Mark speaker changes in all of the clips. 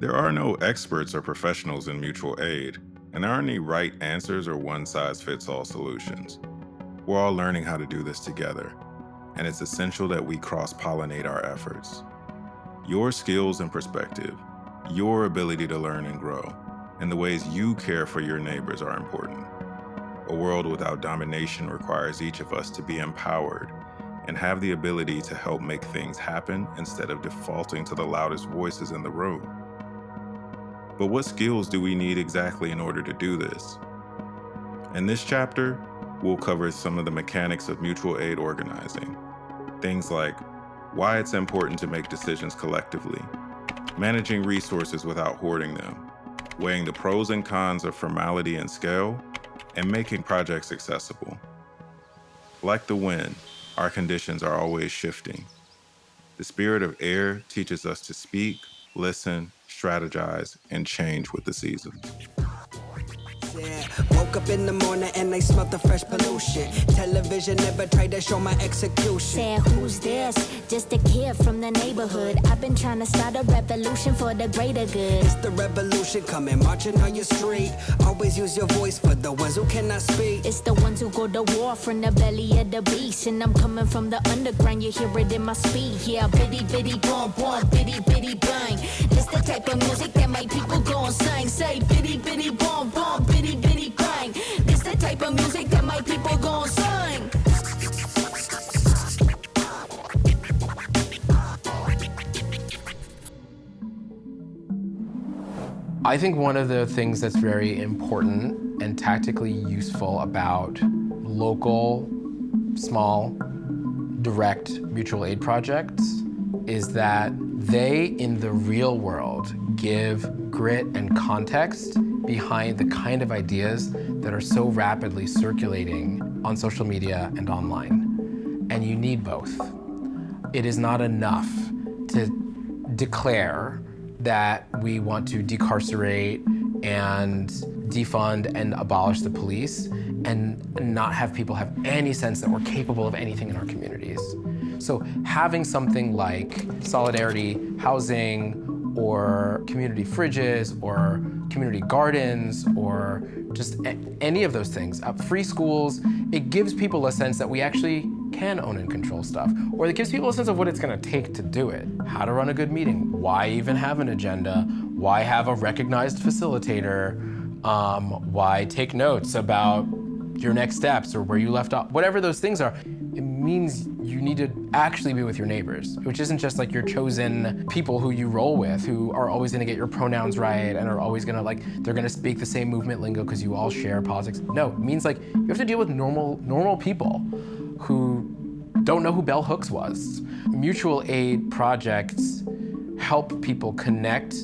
Speaker 1: There are no experts or professionals in mutual aid, and there aren't any right answers or one-size-fits-all solutions. We're all learning how to do this together, and it's essential that we cross-pollinate our efforts. Your skills and perspective, your ability to learn and grow, and the ways you care for your neighbors are important. A world without domination requires each of us to be empowered and have the ability to help make things happen instead of defaulting to the loudest voices in the room. But what skills do we need exactly in order to do this? In this chapter, we'll cover some of the mechanics of mutual aid organizing. Things like why it's important to make decisions collectively, managing resources without hoarding them, weighing the pros and cons of formality and scale, and making projects accessible. Like the wind, our conditions are always shifting. The spirit of air teaches us to speak, listen, strategize, and change with the seasons.
Speaker 2: Yeah. Woke up in the morning and I smelled the fresh pollution. Television never tried to show my execution.
Speaker 3: Said, who's this? Just a kid from the neighborhood. I've been trying to start a revolution for the greater good.
Speaker 2: It's the revolution coming, marching on your street. Always use your voice for the ones who cannot speak.
Speaker 3: It's the ones who go to war from the belly of the beast. And I'm coming from the underground, you hear it in my speed. Yeah, bitty bitty boom boom, bitty bitty bang. It's the type of music that my people go and sing. Say bitty bitty boom boom, bitty bitty bang. It's the type of music that my people go and sing.
Speaker 4: I think one of the things that's very important and tactically useful about local, small, direct mutual aid projects is that they, in the real world, give grit and context behind the kind of ideas that are so rapidly circulating on social media and online. And you need both. It is not enough to declare that we want to decarcerate and defund and abolish the police and not have people have any sense that we're capable of anything in our communities. So having something like solidarity housing or community fridges or community gardens or just any of those things, free schools, it gives people a sense that we actually can own and control stuff, or it gives people a sense of what it's gonna take to do it. How to run a good meeting, why even have an agenda, why have a recognized facilitator, why take notes about your next steps or where you left off, whatever those things are. It means you need to actually be with your neighbors, which isn't just like your chosen people who you roll with, who are always gonna get your pronouns right and are always gonna they're gonna speak the same movement lingo because you all share politics. No, it means like you have to deal with normal people who don't know who Bell Hooks was. Mutual aid projects help people connect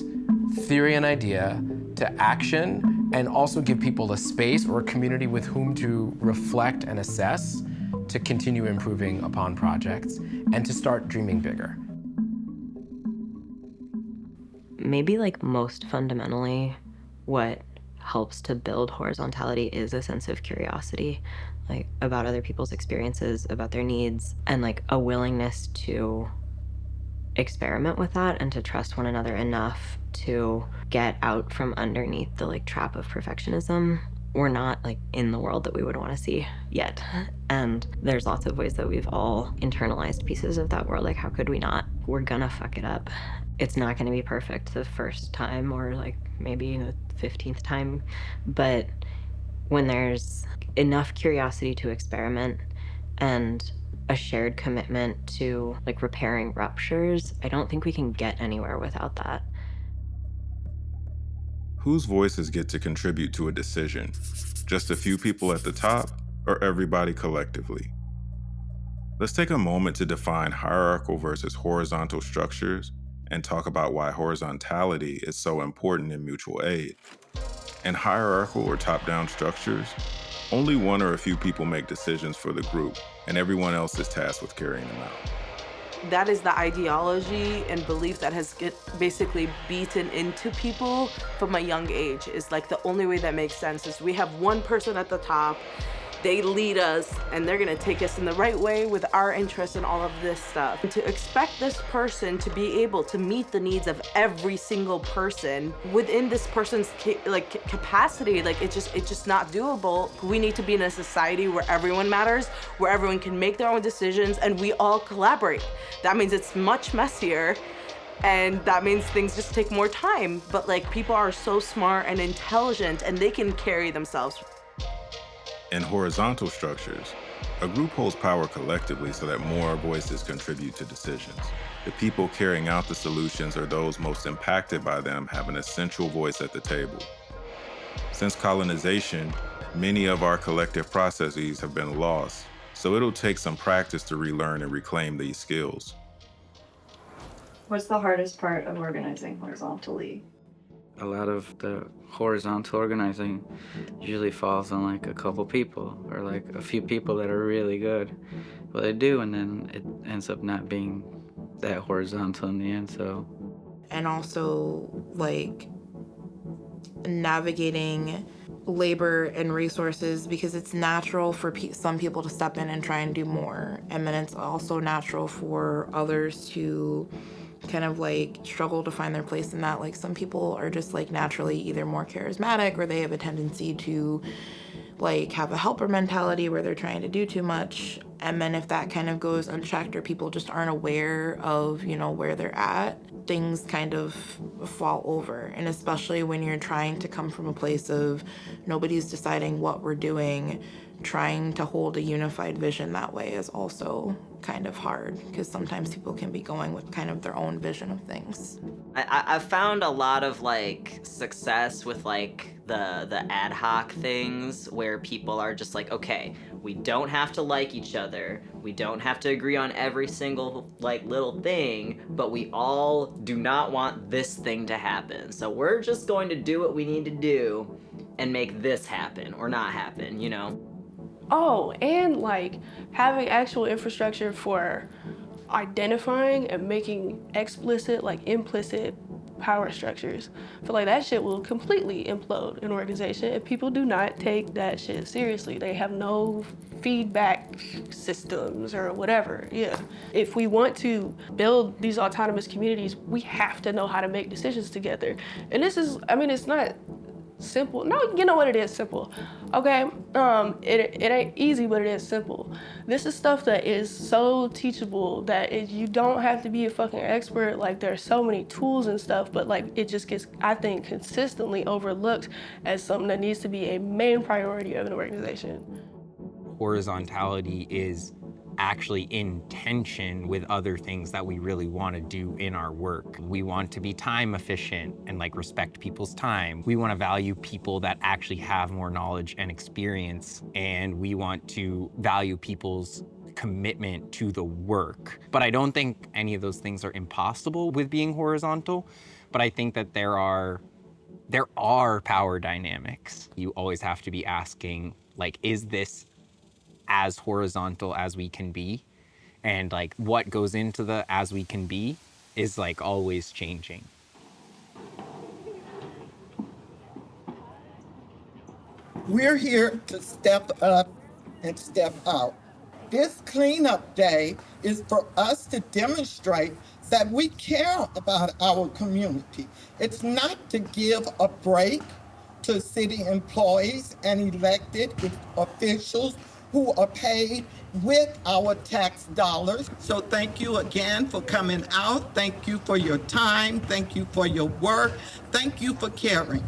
Speaker 4: theory and idea to action and also give people a space or a community with whom to reflect and assess to continue improving upon projects and to start dreaming bigger.
Speaker 5: Maybe like most fundamentally, what helps to build horizontality is a sense of curiosity, like about other people's experiences, about their needs, and like a willingness to experiment with that and to trust one another enough to get out from underneath the like trap of perfectionism. We're not like in the world that we would want to see yet. And there's lots of ways that we've all internalized pieces of that world. Like, how could we not? We're gonna fuck it up. It's not gonna be perfect the first time or like maybe the 15th time. But when there's enough curiosity to experiment and a shared commitment to like repairing ruptures, I don't think we can get anywhere without that.
Speaker 1: Whose voices get to contribute to a decision? Just a few people at the top, or everybody collectively? Let's take a moment to define hierarchical versus horizontal structures and talk about why horizontality is so important in mutual aid. In hierarchical or top-down structures, only one or a few people make decisions for the group, and everyone else is tasked with carrying them out.
Speaker 6: That is the ideology and belief that has basically beaten into people from a young age. Is like the only way that makes sense is we have one person at the top They lead us, and they're gonna take us in the right way with our interests and all of this stuff. And to expect this person to be able to meet the needs of every single person within this person's capacity, it's just not doable. We need to be in a society where everyone matters, where everyone can make their own decisions, and we all collaborate. That means it's much messier, and that means things just take more time. But people are so smart and intelligent, and they can carry themselves.
Speaker 1: In horizontal structures, a group holds power collectively so that more voices contribute to decisions. The people carrying out the solutions or those most impacted by them have an essential voice at the table. Since colonization, many of our collective processes have been lost, so it'll take some practice to relearn and reclaim these skills.
Speaker 7: What's the hardest part of organizing horizontally?
Speaker 8: A lot of the horizontal organizing usually falls on a couple people or a few people that are really good. Well, they do, and then it ends up not being that horizontal in the end, so.
Speaker 9: And also navigating labor and resources, because it's natural for some people to step in and try and do more. And then it's also natural for others to kind of struggle to find their place in that. Some people are just naturally either more charismatic, or they have a tendency to have a helper mentality where they're trying to do too much. And then if that kind of goes unchecked, or people just aren't aware of where they're at, things kind of fall over. And especially when you're trying to come from a place of nobody's deciding what we're doing, trying to hold a unified vision that way is also kind of hard, because sometimes people can be going with kind of their own vision of things.
Speaker 10: I've found a lot of success with the ad hoc things where people are just okay, we don't have to like each other, we don't have to agree on every single little thing, but we all do not want this thing to happen, so we're just going to do what we need to do and make this happen or not happen,
Speaker 11: Oh, and having actual infrastructure for identifying and making explicit, implicit power structures. I feel that shit will completely implode an organization if people do not take that shit seriously. They have no feedback systems or whatever, yeah. If we want to build these autonomous communities, we have to know how to make decisions together. And this is, it's not simple. No, you know what, it is simple. Okay, it ain't easy, but it is simple. This is stuff that is so teachable that you don't have to be a fucking expert. There's so many tools and stuff, but it just gets, I think, consistently overlooked as something that needs to be a main priority of an organization.
Speaker 12: Horizontality is actually in tension with other things that we really want to do in our work. We want to be time efficient and respect people's time. We want to value people that actually have more knowledge and experience, and we want to value people's commitment to the work. But I don't think any of those things are impossible with being horizontal, but I think that there are power dynamics. You always have to be asking, is this as horizontal as we can be? And what goes into the as we can be is always changing.
Speaker 13: We're here to step up and step out. This cleanup day is for us to demonstrate that we care about our community. It's not to give a break to city employees and elected officials who are paid with our tax dollars. So thank you again for coming out. Thank you for your time. Thank you for your work. Thank you for caring.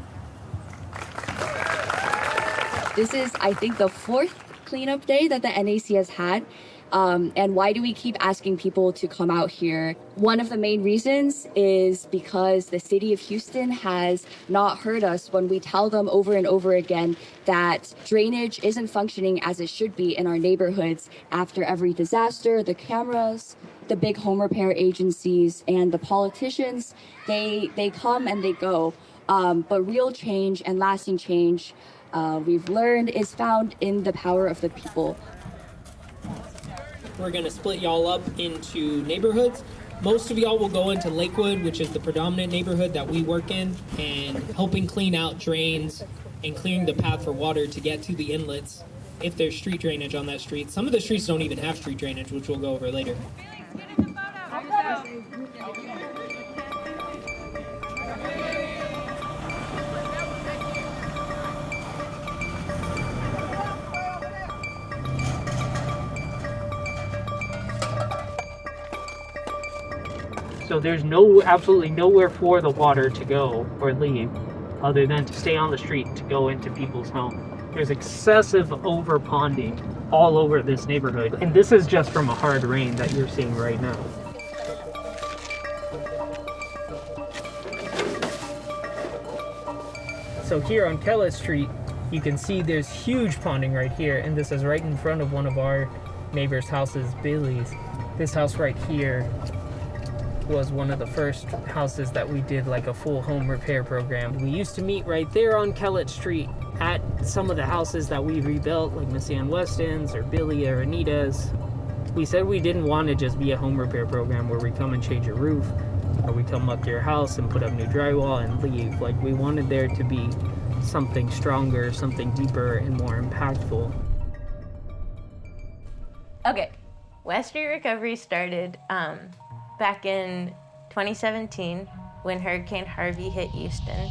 Speaker 14: This is, I think, the fourth cleanup day that the NAC has had. And why do we keep asking people to come out here? One of the main reasons is because the city of Houston has not heard us when we tell them over and over again that drainage isn't functioning as it should be in our neighborhoods. After every disaster, the cameras, the big home repair agencies, and the politicians, they come and they go. But real change and lasting change, we've learned, is found in the power of the people.
Speaker 15: We're going to split y'all up into neighborhoods. Most of y'all will go into Lakewood, which is the predominant neighborhood that we work in, and helping clean out drains and clearing the path for water to get to the inlets. if there's street drainage on that street. Some of the streets don't even have street drainage, which we'll go over later. So there's absolutely nowhere for the water to go or leave other than to stay on the street to go into people's homes. There's excessive over ponding all over this neighborhood. And this is just from a hard rain that you're seeing right now. So here on Kellett Street, you can see there's huge ponding right here. And this is right in front of one of our neighbors' houses, Billy's. This house right here was one of the first houses that we did like a full home repair program. We used to meet right there on Kellett Street at some of the houses that we rebuilt, like Miss Ann Weston's or Billy or Anita's. We said we didn't want to just be a home repair program where we come and change your roof or we come up to your house and put up new drywall and leave. Like, we wanted there to be something stronger, something deeper and more impactful.
Speaker 16: Okay, West Street Recovery started back in 2017 when Hurricane Harvey hit Houston.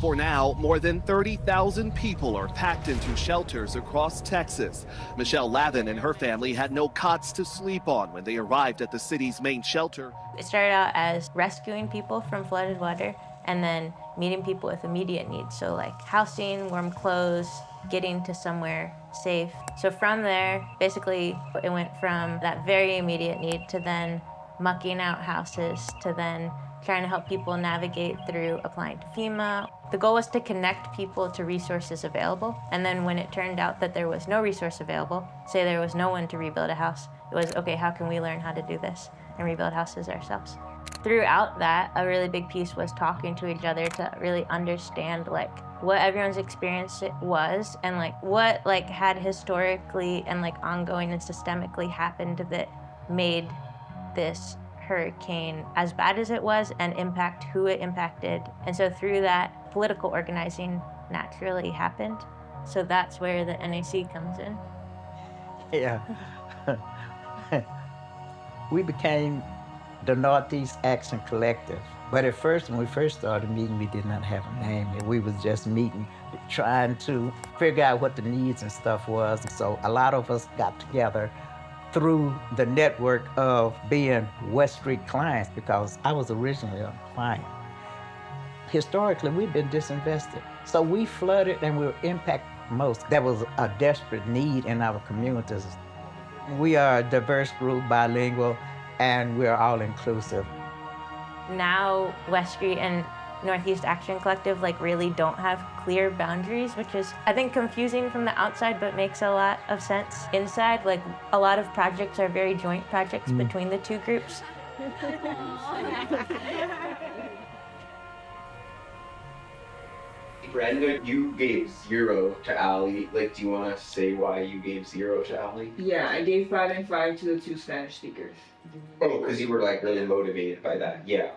Speaker 17: For now, more than 30,000 people are packed into shelters across Texas. Michelle Lavin and her family had no cots to sleep on when they arrived at the city's main shelter.
Speaker 16: It started out as rescuing people from flooded water and then meeting people with immediate needs. So like housing, warm clothes, getting to somewhere safe. So from there, basically it went from that very immediate need to then mucking out houses to then trying to help people navigate through applying to FEMA. The goal was to connect people to resources available. And then when it turned out that there was no resource available, say there was no one to rebuild a house, it was, okay, how can we learn how to do this and rebuild houses ourselves? Throughout that, a really big piece was talking to each other to really understand like what everyone's experience was and like what like had historically and like ongoing and systemically happened that made this hurricane as bad as it was and impact who it impacted. And so through that, political organizing naturally happened. So that's where the NAC comes in.
Speaker 18: Yeah. We became the Northeast Action Collective. But at first, when we first started meeting, we did not have a name. We was just meeting, trying to figure out what the needs and stuff was. So a lot of us got together through the network of being West Street clients, because I was originally a client. Historically, we've been disinvested. So we flooded and we were impacted most. There was a desperate need in our communities. We are a diverse group, bilingual, and we're all inclusive.
Speaker 16: Now, West Street and Northeast Action Collective like really don't have clear boundaries, which is, I think, confusing from the outside, but makes a lot of sense inside. Like, a lot of projects are very joint projects between the two groups.
Speaker 19: Brenda, you gave 0 to Allie. Like, do you want to say why you gave 0 to Allie?
Speaker 20: Yeah, I gave 5 and 5 to the 2 Spanish speakers.
Speaker 19: Oh, because you were like really motivated by that. Yeah.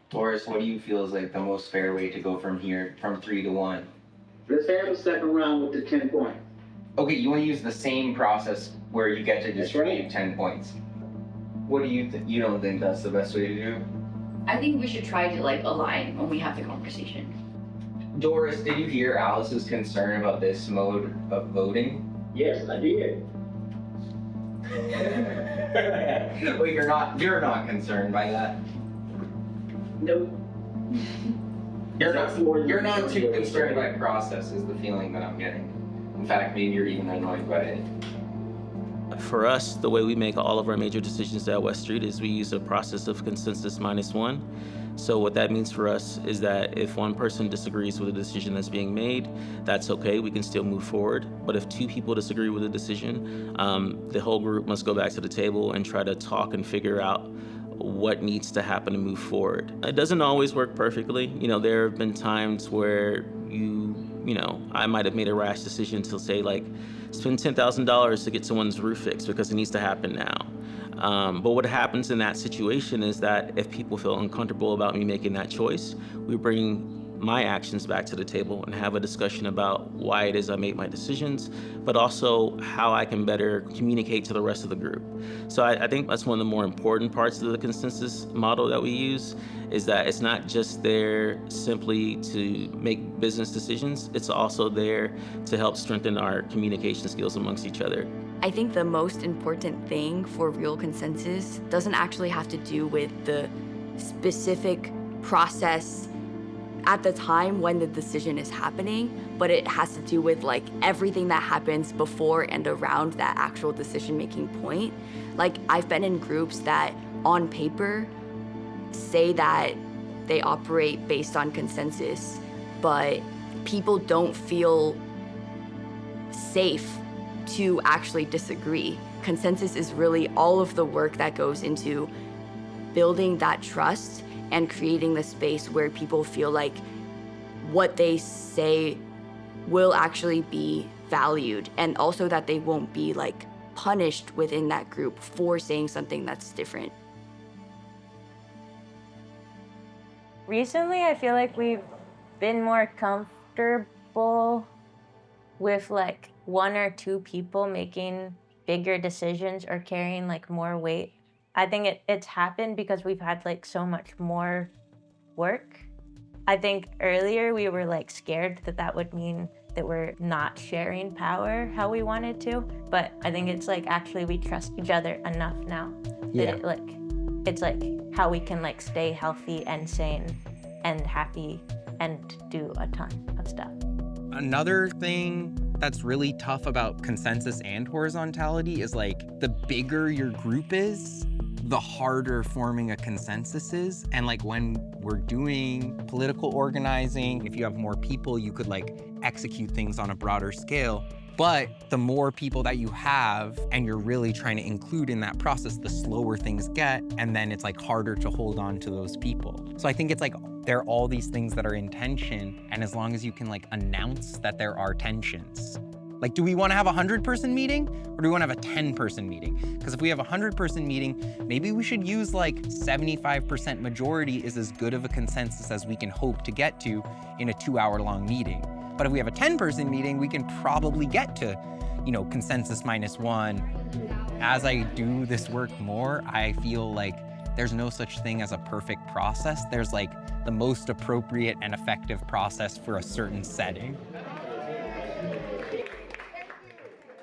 Speaker 19: Doris, what do you feel is like the most fair way to go from here, from 3 to 1?
Speaker 21: Let's have a second round with the 10 points.
Speaker 19: Okay, you want to use the same process where you get to distribute 10 points. What do you think? You don't think that's the best way to do?
Speaker 22: I think we should try to like align when we have the conversation.
Speaker 19: Doris, did you hear Alice's concern about this mode of voting?
Speaker 21: Yes, I did.
Speaker 19: Well, you're not concerned by that?
Speaker 21: Nope.
Speaker 19: You're not too concerned by process is the feeling that I'm getting. In fact, maybe you're even annoyed by it.
Speaker 23: For us, the way we make all of our major decisions at West Street is we use a process of consensus -1. So what that means for us is that if one person disagrees with a decision that's being made, that's okay, we can still move forward. But if 2 people disagree with a decision, the whole group must go back to the table and try to talk and figure out what needs to happen to move forward. It doesn't always work perfectly. You know, there have been times where I might have made a rash decision to say like, spend $10,000 to get someone's roof fixed because it needs to happen now. But what happens in that situation is that if people feel uncomfortable about me making that choice, we bring my actions back to the table and have a discussion about why it is I made my decisions, but also how I can better communicate to the rest of the group. So I think that's one of the more important parts of the consensus model that we use, is that it's not just there simply to make business decisions, it's also there to help strengthen our communication skills amongst each other.
Speaker 14: I think the most important thing for real consensus doesn't actually have to do with the specific process at the time when the decision is happening, but it has to do with like everything that happens before and around that actual decision-making point. Like, I've been in groups that on paper say that they operate based on consensus, but people don't feel safe to actually disagree. Consensus is really all of the work that goes into building that trust and creating the space where people feel like what they say will actually be valued, and also that they won't be like punished within that group for saying something that's different.
Speaker 16: Recently, I feel like we've been more comfortable with like one or two people making bigger decisions or carrying like more weight. I think it's happened because we've had like so much more work. I think earlier we were like scared that that would mean that we're not sharing power how we wanted to, but I think it's like actually we trust each other enough now that it's like how we can like stay healthy and sane and happy and do a ton of stuff.
Speaker 12: Another thing that's really tough about consensus and horizontality is like the bigger your group is, the harder forming a consensus is. And like when we're doing political organizing, if you have more people, you could like execute things on a broader scale. But the more people that you have and you're really trying to include in that process, the slower things get. And then it's like harder to hold on to those people. So I think it's like there are all these things that are in tension. And as long as you can like announce that there are tensions. Like, do we want to have a 100-person meeting or do we want to have a 10-person meeting? Because if we have a 100-person meeting, maybe we should use like 75% majority is as good of a consensus as we can hope to get to in a 2-hour-long meeting. But if we have a 10-person meeting, we can probably get to, you know, consensus -1. As I do this work more, I feel like there's no such thing as a perfect process. There's like the most appropriate and effective process for a certain setting.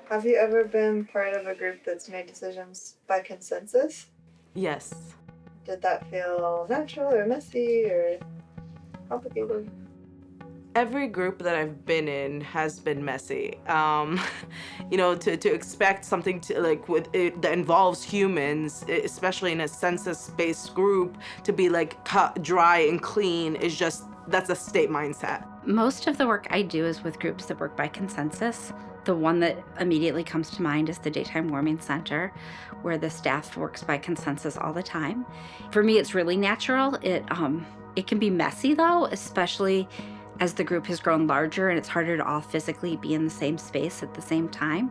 Speaker 7: Have you ever been part of a group that's made decisions by consensus?
Speaker 6: Yes.
Speaker 7: Did that feel natural or messy or complicated?
Speaker 6: Every group that I've been in has been messy. You know, to expect something to like with it that involves humans, especially in a census-based group, to be like cut, dry, and clean is just, that's a state mindset.
Speaker 2: Most of the work I do is with groups that work by consensus. The one that immediately comes to mind is the Daytime Warming Center, where the staff works by consensus all the time. For me, it's really natural. It can be messy though, especially as the group has grown larger and it's harder to all physically be in the same space at the same time.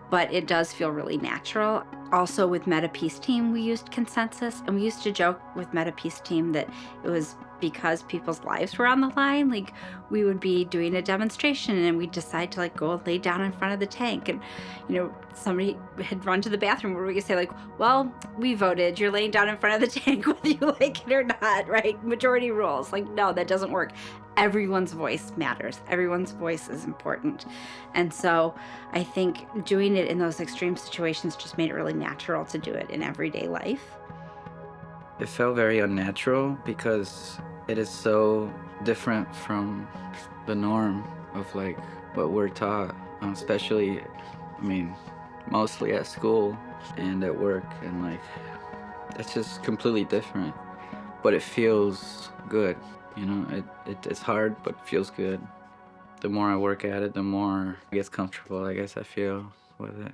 Speaker 2: But it does feel really natural. Also with Meta Peace Team, we used consensus, and we used to joke with Meta Peace Team that it was because people's lives were on the line. Like, we would be doing a demonstration and we'd decide to like go and lay down in front of the tank, and you know, somebody had run to the bathroom where we could say like, well, we voted, you're laying down in front of the tank whether you like it or not, right? Majority rules. Like, no, that doesn't work. Everyone's voice matters. Everyone's voice is important. And so I think doing it in those extreme situations just made it really natural to do it in everyday life.
Speaker 8: It felt very unnatural because it is so different from the norm of like what we're taught, especially, I mean, mostly at school and at work, and like, it's just completely different, but it feels good. You know, it's hard, but it feels good. The more I work at it, the more it gets comfortable, I guess I feel with it.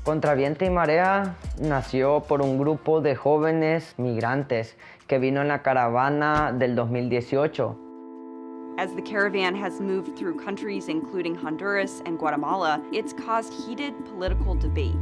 Speaker 3: Contra Viento y Marea nació por un grupo de jóvenes migrantes que vino en la caravana del 2018.
Speaker 4: As the caravan has moved through countries including Honduras and Guatemala, it's caused heated political debate.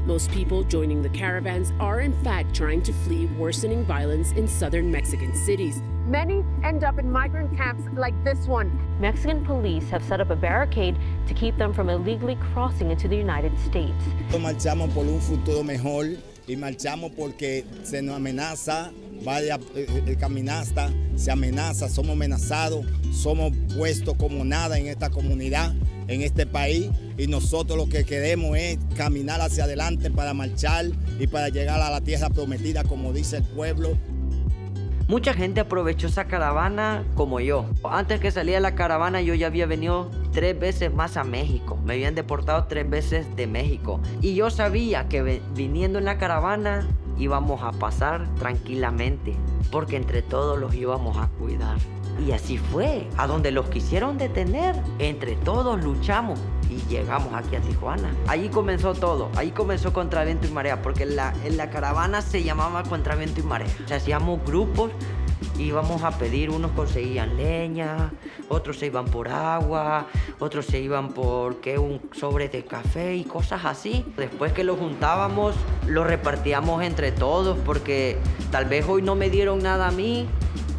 Speaker 5: Most people joining the caravans are in fact trying to flee worsening violence in southern Mexican cities.
Speaker 24: Many end up in migrant camps like this one.
Speaker 25: Mexican police have set up a barricade to keep them from illegally crossing into the United States.
Speaker 26: Marchamos por un futuro mejor y marchamos porque se nos amenaza, vaya el caminasta, se amenaza, somos amenazados, somos puestos como nada en esta comunidad, en este país, y nosotros lo que queremos es caminar hacia adelante para marchar y para llegar a la tierra prometida, como dice el pueblo.
Speaker 3: Mucha gente aprovechó esa caravana como yo. Antes que salía la caravana yo ya había venido 3 veces más a México. Me habían deportado 3 veces de México. Y yo sabía que viniendo en la caravana íbamos a pasar tranquilamente, porque entre todos los íbamos a cuidar. Y así fue, a donde los quisieron detener, entre todos luchamos y llegamos aquí a Tijuana. Allí comenzó todo, ahí comenzó Contra Viento y Marea, porque en la caravana se llamaba Contra Viento y Marea. O sea, hacíamos grupos, íbamos a pedir, unos conseguían leña, otros se iban por agua, otros se iban por un sobre de café y cosas así. Después que lo juntábamos, lo repartíamos entre todos, porque tal vez hoy no me dieron nada a mí,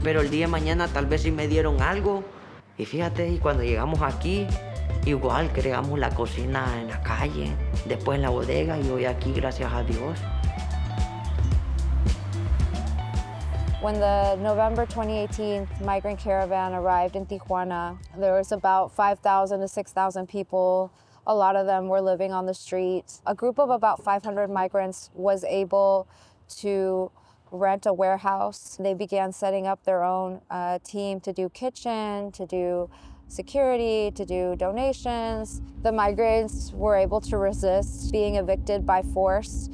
Speaker 3: pero el día de mañana tal vez sí me dieron algo. Y fíjate, y cuando llegamos aquí, igual creamos la cocina en la calle, después en la bodega y hoy aquí, gracias a Dios.
Speaker 27: When the November 2018 migrant caravan arrived in Tijuana, there was about 5,000 to 6,000 people. A lot of them were living on the street. A group of about 500 migrants was able to rent a warehouse. They began setting up their own team to do kitchen, to do security, to do donations. The migrants were able to resist being evicted by force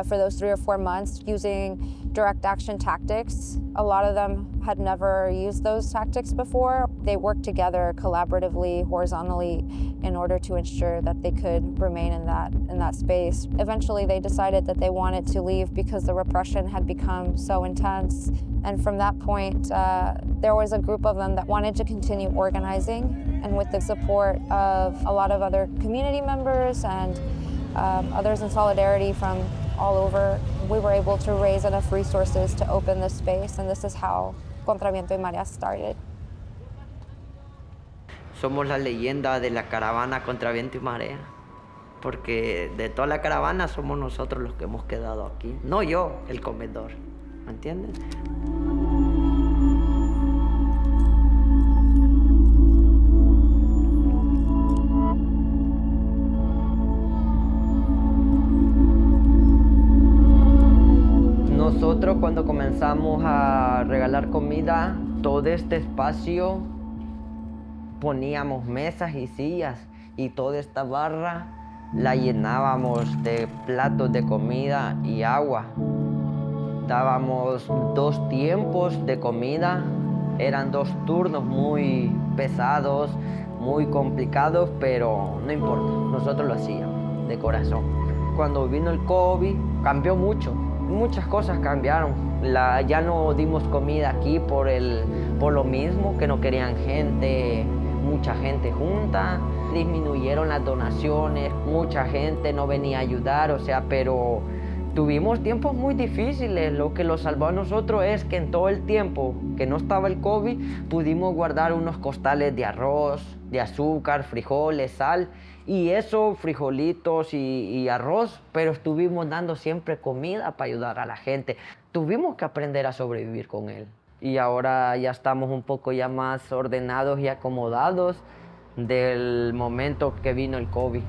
Speaker 27: for those 3 or 4 months using direct action tactics. A lot of them had never used those tactics before. They worked together collaboratively, horizontally, in order to ensure that they could remain in that space. Eventually, they decided that they wanted to leave because the repression had become so intense. And from that point, there was a group of them that wanted to continue organizing. And with the support of a lot of other community members and others in solidarity from all over, we were able to raise enough resources to open this space, and this is how Contra Viento y Marea started.
Speaker 3: Somos la leyenda de la caravana Contra Viento y Marea, porque de toda la caravana somos nosotros los que hemos quedado aquí, no yo, el comedor, ¿me entiendes? Nosotros cuando comenzamos a regalar comida, todo este espacio poníamos mesas y sillas y toda esta barra la llenábamos de platos de comida y agua. Dábamos 2 tiempos de comida, eran 2 turnos muy pesados, muy complicados, pero no importa, nosotros lo hacíamos de corazón. Cuando vino el COVID cambió mucho. Muchas cosas cambiaron. Ya no dimos comida aquí por lo mismo, que no querían mucha gente junta. Disminuyeron las donaciones, mucha gente no venía a ayudar, pero tuvimos tiempos muy difíciles. Lo que lo salvó a nosotros es que en todo el tiempo que no estaba el COVID, pudimos guardar unos costales de arroz, de azúcar, frijoles, sal, y eso, frijolitos y arroz, pero estuvimos dando siempre comida para ayudar a la gente. Tuvimos que aprender a sobrevivir con él. Y ahora ya estamos un poco ya más ordenados y acomodados del momento que vino el COVID.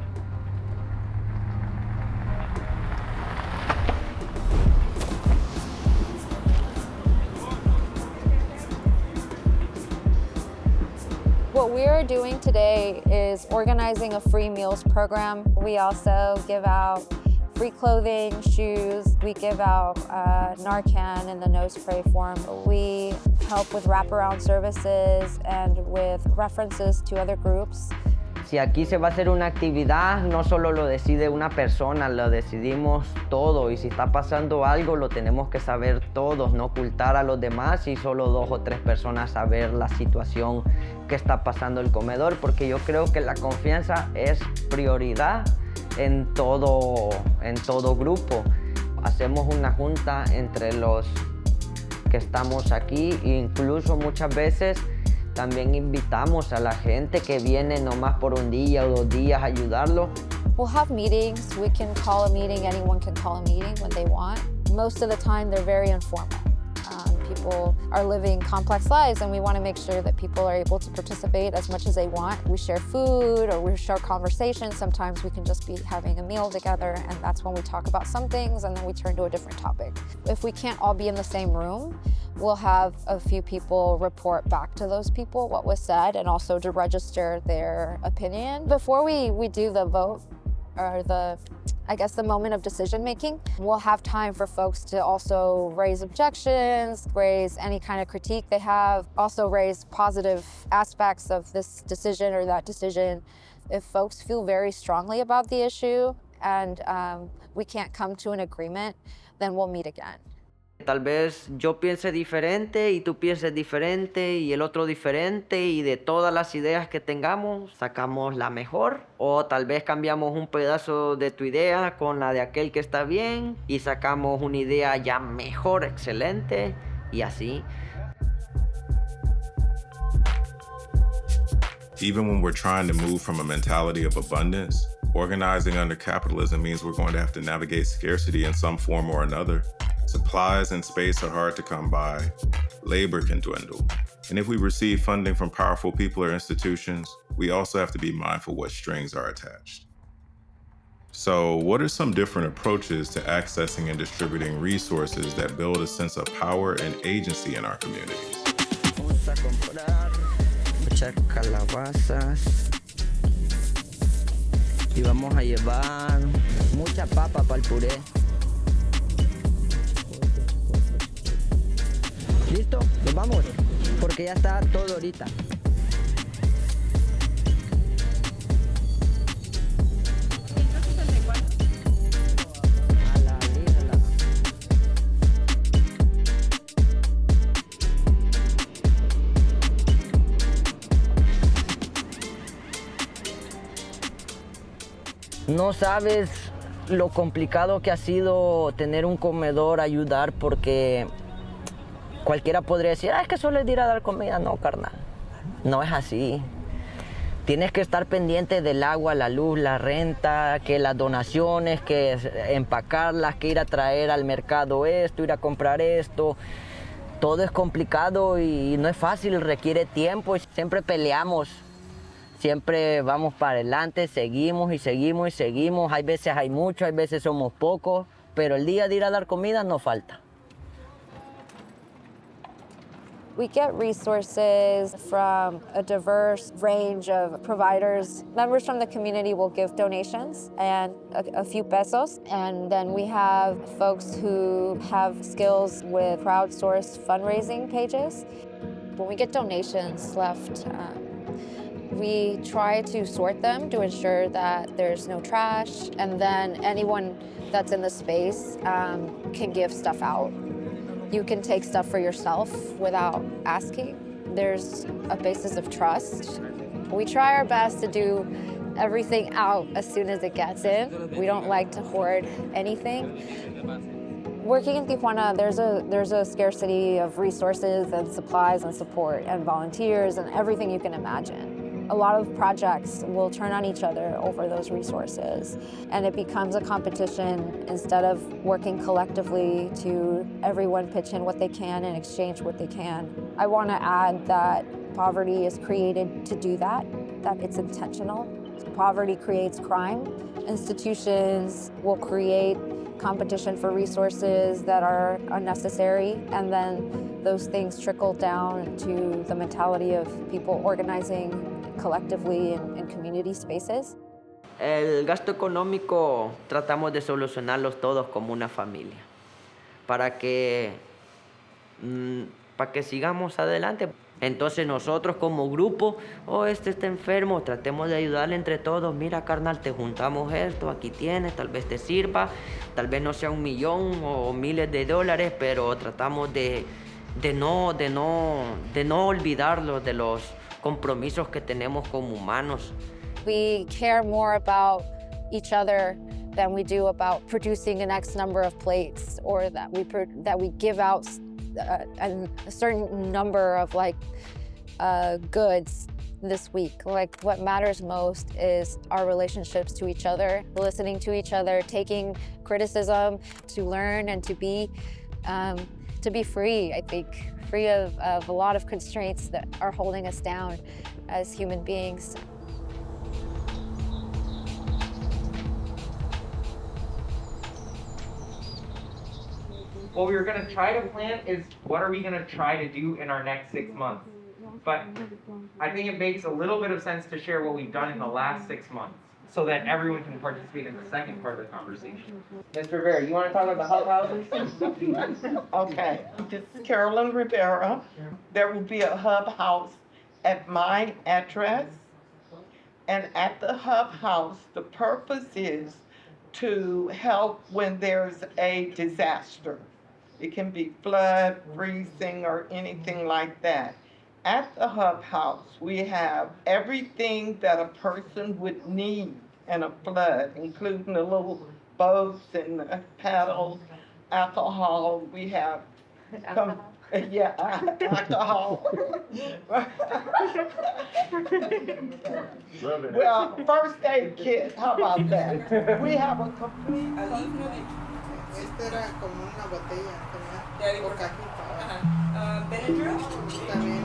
Speaker 27: What we are doing today is organizing a free meals program. We also give out free clothing, shoes. We give out Narcan in the nose spray form. We help with wraparound services and with references to other groups.
Speaker 3: Si aquí se va a hacer una actividad, no solo lo decide una persona, lo decidimos todo. Y si está pasando algo, lo tenemos que saber todos, no ocultar a los demás y solo 2 o 3 personas saber la situación que está pasando el comedor, porque yo creo que la confianza es prioridad en todo grupo. Hacemos una junta entre los que estamos aquí e incluso muchas veces también invitamos a la gente que viene nomás por un día o 2 días a ayudarlo.
Speaker 27: We'll have meetings. We can call a meeting. Anyone can call a meeting when they want. Most of the time, they're very informal. People are living complex lives, and we want to make sure that people are able to participate as much as they want. We share food or we share conversations. Sometimes we can just be having a meal together, and that's when we talk about some things, and then we turn to a different topic. If we can't all be in the same room, we'll have a few people report back to those people what was said and also to register their opinion. Before we do the vote, or the moment of decision making, we'll have time for folks to also raise objections, raise any kind of critique they have, also raise positive aspects of this decision or that decision. If folks feel very strongly about the issue and we can't come to an agreement, then we'll meet again.
Speaker 3: Tal vez yo piense diferente y tú pienses diferente y el otro diferente, y de todas las ideas que tengamos sacamos la mejor, o tal vez cambiamos un pedazo de tu idea con la de aquel que está bien y sacamos una idea ya mejor, excelente, y así.
Speaker 1: Even when we're trying to move from a mentality of abundance, organizing under capitalism means we're going to have to navigate scarcity in some form or another. Supplies and space are hard to come by. Labor can dwindle. And if we receive funding from powerful people or institutions, we also have to be mindful what strings are attached. So, what are some different approaches to accessing and distributing resources that build a sense of power and agency in our communities?
Speaker 3: Vamos a comprar muchas calabazas y vamos a llevar mucha papa para el puré. ¿Listo? Nos vamos, porque ya está todo ahorita. No sabes lo complicado que ha sido tener un comedor, ayudar, porque cualquiera podría decir, es que solo es ir a dar comida. No, carnal, no es así. Tienes que estar pendiente del agua, la luz, la renta, que las donaciones, que empacarlas, que ir a traer al mercado esto, ir a comprar esto. Todo es complicado y no es fácil, requiere tiempo y siempre peleamos. Siempre vamos para adelante, seguimos y seguimos y seguimos. Hay veces hay mucho, hay veces somos pocos, pero el día de ir a dar comida no falta.
Speaker 27: We get resources from a diverse range of providers. Members from the community will give donations and a few pesos. And then we have folks who have skills with crowdsourced fundraising pages. When we get donations left, we try to sort them to ensure that there's no trash. And then anyone that's in the space can give stuff out. You can take stuff for yourself without asking. There's a basis of trust. We try our best to do everything out as soon as it gets in. We don't like to hoard anything. Working in Tijuana, there's a scarcity of resources and supplies and support and volunteers and everything you can imagine. A lot of projects will turn on each other over those resources, and it becomes a competition instead of working collectively to everyone pitch in what they can and exchange what they can. I want to add that poverty is created to do that it's intentional. Poverty creates crime. Institutions will create competition for resources that are unnecessary, and then those things trickle down to the mentality of people organizing collectively in community spaces.
Speaker 3: El gasto económico tratamos de solucionarlos todos como una familia, para que sigamos adelante. Entonces nosotros como grupo, oh, este está enfermo, tratemos de ayudarle entre todos. Mira, carnal, te juntamos esto, aquí tienes, tal vez te sirva. Tal vez no sea 1 millón o miles de dólares, pero tratamos de no olvidarlo de los compromisos que tenemos como humanos.
Speaker 27: We care more about each other than we do about producing an X number of plates, or that we give out a certain number of goods this week. Like, what matters most is our relationships to each other, listening to each other, taking criticism, to learn and to be free, I think, free of a lot of constraints that are holding us down as human beings.
Speaker 12: What we were going to try to plan is what are we going to try to do in our next 6 months. But I think it makes a little bit of sense to share what we've done in the last 6 months so that everyone can participate in the second part of the conversation. Mr. Rivera, you want to talk about the hub houses?
Speaker 9: Okay, this is Carolyn Rivera. There will be a hub house at my address. And at the hub house, the purpose is to help when there's a disaster. It can be flood, freezing, or anything like that. At the hub house, we have everything that a person would need in a flood, including the little boats and the paddles, alcohol. We have alcohol. Well, first aid kit, how about that? We have a complete.
Speaker 10: Esta era como una botella o cajita. Benadryl? También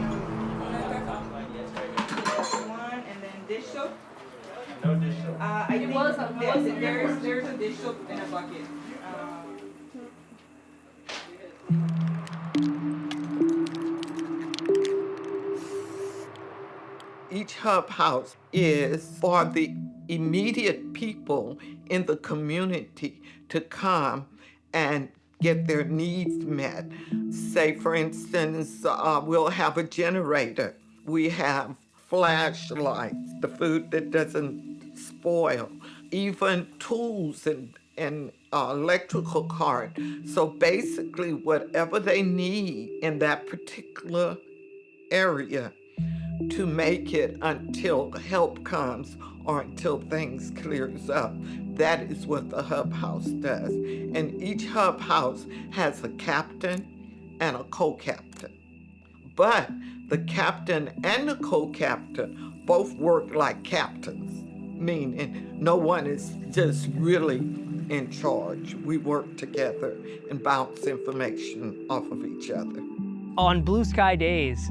Speaker 10: one, and then dish soap?
Speaker 20: No dish soap. I think there's a dish soap in a bucket.
Speaker 9: Each hub house is for the immediate people in the community to come and get their needs met. Say, for instance, we'll have a generator. We have flashlights, the food that doesn't spoil, even tools and electrical card. So basically, whatever they need in that particular area to make it until help comes or until things clears up. That is what the hub house does. And each hub house has a captain and a co-captain. But the captain and the co-captain both work like captains, meaning no one is just really in charge. We work together and bounce information off of each other.
Speaker 11: On blue sky days,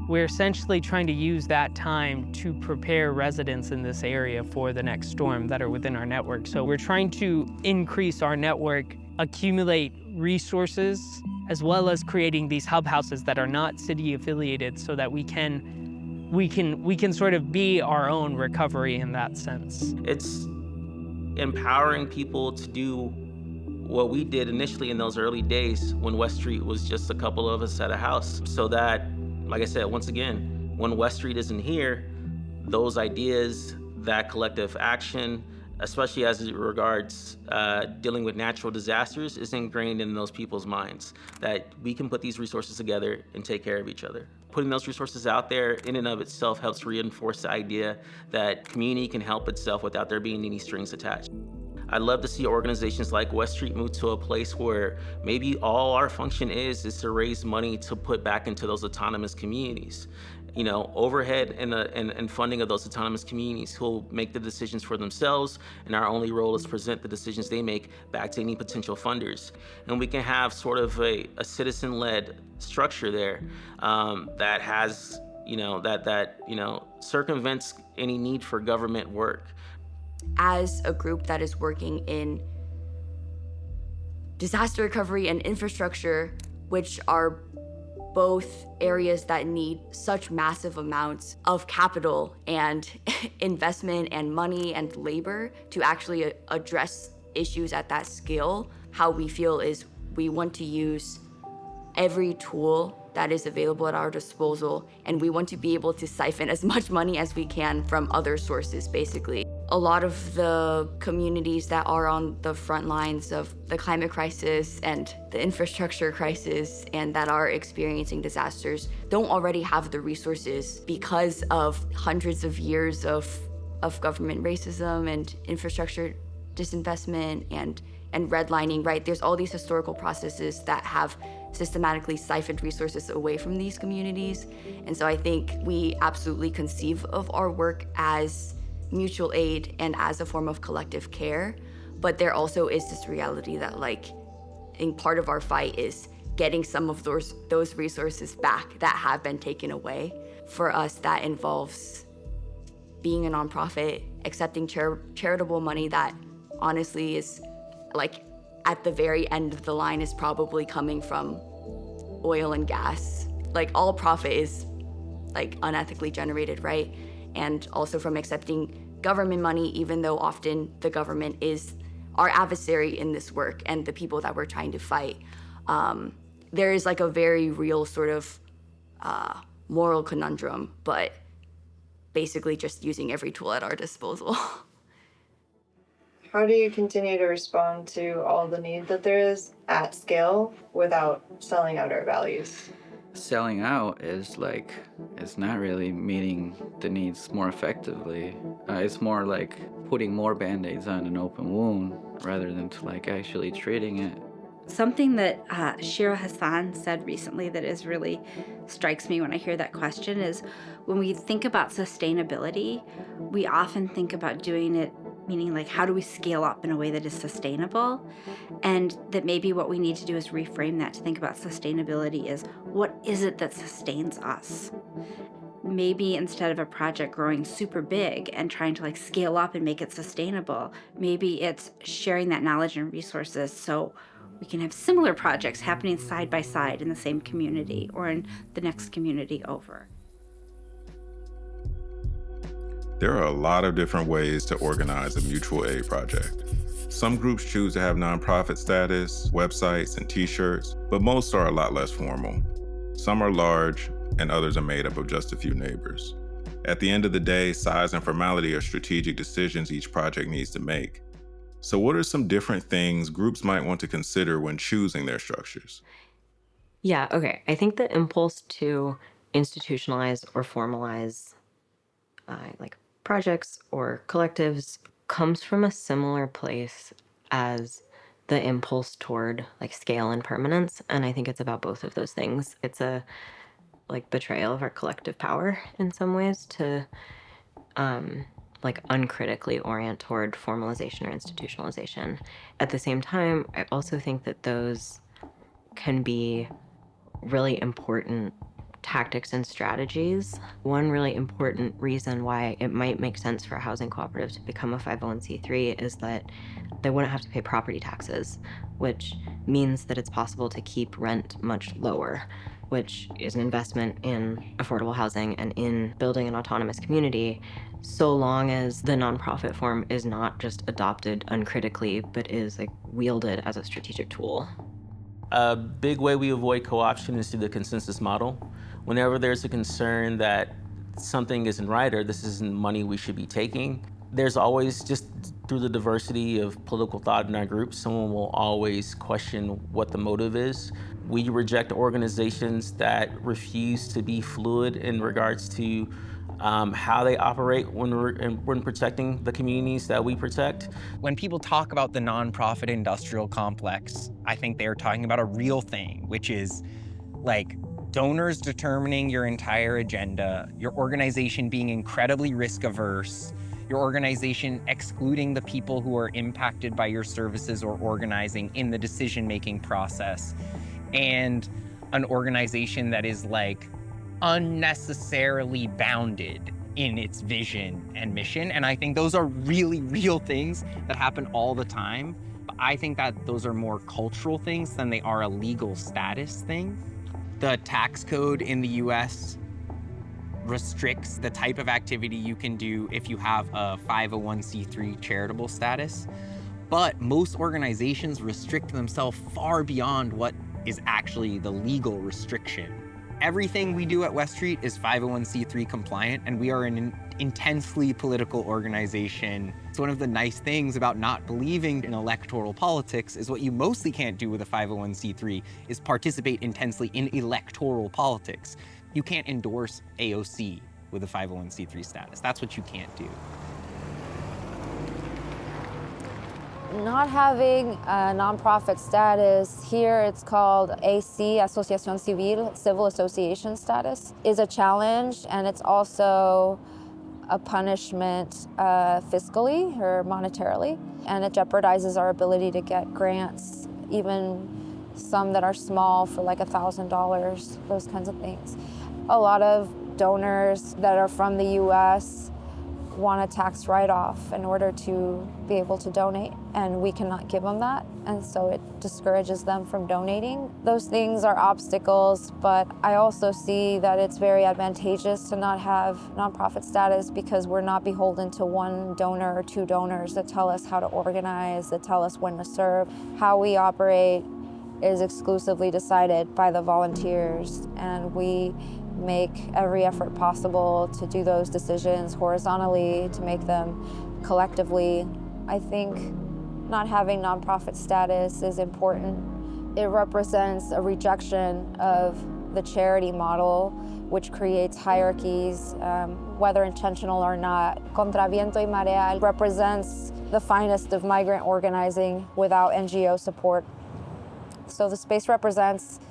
Speaker 11: we're essentially trying to use that time to prepare residents in this area for the next storm that are within our network. So we're trying to increase our network, accumulate resources, as well as creating these hub houses that are not city affiliated so that we can sort of be our own recovery in that sense.
Speaker 23: It's empowering people to do what we did initially in those early days when West Street was just a couple of us at a house, so that, like I said, once again, when West Street isn't here, those ideas, that collective action, especially as it regards dealing with natural disasters, is ingrained in those people's minds, that we can put these resources together and take care of each other. Putting those resources out there in and of itself helps reinforce the idea that community can help itself without there being any strings attached. I'd love to see organizations like West Street move to a place where maybe all our function is to raise money to put back into those autonomous communities. You know, overhead and funding of those autonomous communities who'll make the decisions for themselves, and our only role is to present the decisions they make back to any potential funders. And we can have sort of a citizen-led structure there that has, that circumvents any need for government work.
Speaker 13: As a group that is working in disaster recovery and infrastructure, which are both areas that need such massive amounts of capital and investment and money and labor to actually address issues at that scale, how we feel is we want to use every tool that is available at our disposal, and we want to be able to siphon as much money as we can from other sources, basically. A lot of the communities that are on the front lines of the climate crisis and the infrastructure crisis and that are experiencing disasters don't already have the resources because of hundreds of years of government racism and infrastructure disinvestment and redlining, right? There's all these historical processes that have systematically siphoned resources away from these communities. And so I think we absolutely conceive of our work as mutual aid and as a form of collective care. But there also is this reality that, like, in part of our fight is getting some of those resources back that have been taken away. For us, that involves being a nonprofit, accepting charitable money that honestly is, like, at the very end of the line is probably coming from oil and gas. Like, all profit is, like, unethically generated, right? And also from accepting government money, even though often the government is our adversary in this work and the people that we're trying to fight. There is, like, a very real sort of moral conundrum, but basically just using every tool at our disposal.
Speaker 7: How do you continue to respond to all the need that there is at scale without selling out our values?
Speaker 8: Selling out is like, it's not really meeting the needs more effectively. It's more like putting more Band-Aids on an open wound rather than to, like, actually treating it.
Speaker 2: Something that Shira Hassan said recently that is really strikes me when I hear that question is, when we think about sustainability, we often think about doing it, meaning, like, how do we scale up in a way that is sustainable? And that maybe what we need to do is reframe that to think about sustainability as, what is it that sustains us? Maybe instead of a project growing super big and trying to, like, scale up and make it sustainable, maybe it's sharing that knowledge and resources so we can have similar projects happening side by side in the same community or in the next community over.
Speaker 1: There are a lot of different ways to organize a mutual aid project. Some groups choose to have nonprofit status, websites, and t-shirts, but most are a lot less formal. Some are large, and others are made up of just a few neighbors. At the end of the day, size and formality are strategic decisions each project needs to make. So what are some different things groups might want to consider when choosing their structures?
Speaker 14: Yeah, okay. I think the impulse to institutionalize or formalize like projects or collectives comes from a similar place as the impulse toward, like, scale and permanence. And I think it's about both of those things. It's a, like, betrayal of our collective power in some ways to like, uncritically orient toward formalization or institutionalization. At the same time, I also think that those can be really important tactics and strategies. One really important reason why it might make sense for a housing cooperative to become a 501c3 is that they wouldn't have to pay property taxes, which means that it's possible to keep rent much lower, which is an investment in affordable housing and in building an autonomous community, so long as the nonprofit form is not just adopted uncritically, but is, like, wielded as a strategic tool.
Speaker 23: A big way we avoid co-option is through the consensus model. Whenever there's a concern that something isn't right or this isn't money we should be taking, there's always, just through the diversity of political thought in our group, someone will always question what the motive is. We reject organizations that refuse to be fluid in regards to how they operate when protecting the communities that we protect.
Speaker 12: When people talk about the nonprofit industrial complex, I think they're talking about a real thing, which is, like, donors determining your entire agenda, your organization being incredibly risk averse, your organization excluding the people who are impacted by your services or organizing in the decision-making process, and an organization that is, like, unnecessarily bounded in its vision and mission. And I think those are really real things that happen all the time. But I think that those are more cultural things than they are a legal status thing. The tax code in the US restricts the type of activity you can do if you have a 501c3 charitable status. But most organizations restrict themselves far beyond what is actually the legal restriction. Everything we do at West Street is 501c3 compliant, and we are an intensely political organization. So one of the nice things about not believing in electoral politics is what you mostly can't do with a 501c3 is participate intensely in electoral politics. You can't endorse AOC with a 501c3 status. That's what you can't do.
Speaker 27: Not having a nonprofit status, here it's called AC, Asociación Civil, Civil Association status, is a challenge, and it's also a punishment fiscally or monetarily, and it jeopardizes our ability to get grants, even some that are small for like $1,000, those kinds of things. A lot of donors that are from the US want a tax write-off in order to be able to donate, and we cannot give them that, and so it discourages them from donating. Those things are obstacles, but I also see that it's very advantageous to not have nonprofit status because we're not beholden to one donor or two donors that tell us how to organize, that tell us when to serve. How we operate is exclusively decided by the volunteers, and we make every effort possible to do those decisions horizontally, to make them collectively. I think not having nonprofit status is important. It represents a rejection of the charity model, which creates hierarchies, whether intentional or not. Contra Viento y Marea represents the finest of migrant organizing without NGO support. So the space represents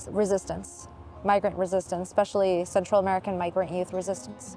Speaker 27: resistance. Migrant resistance, especially Central American migrant youth resistance.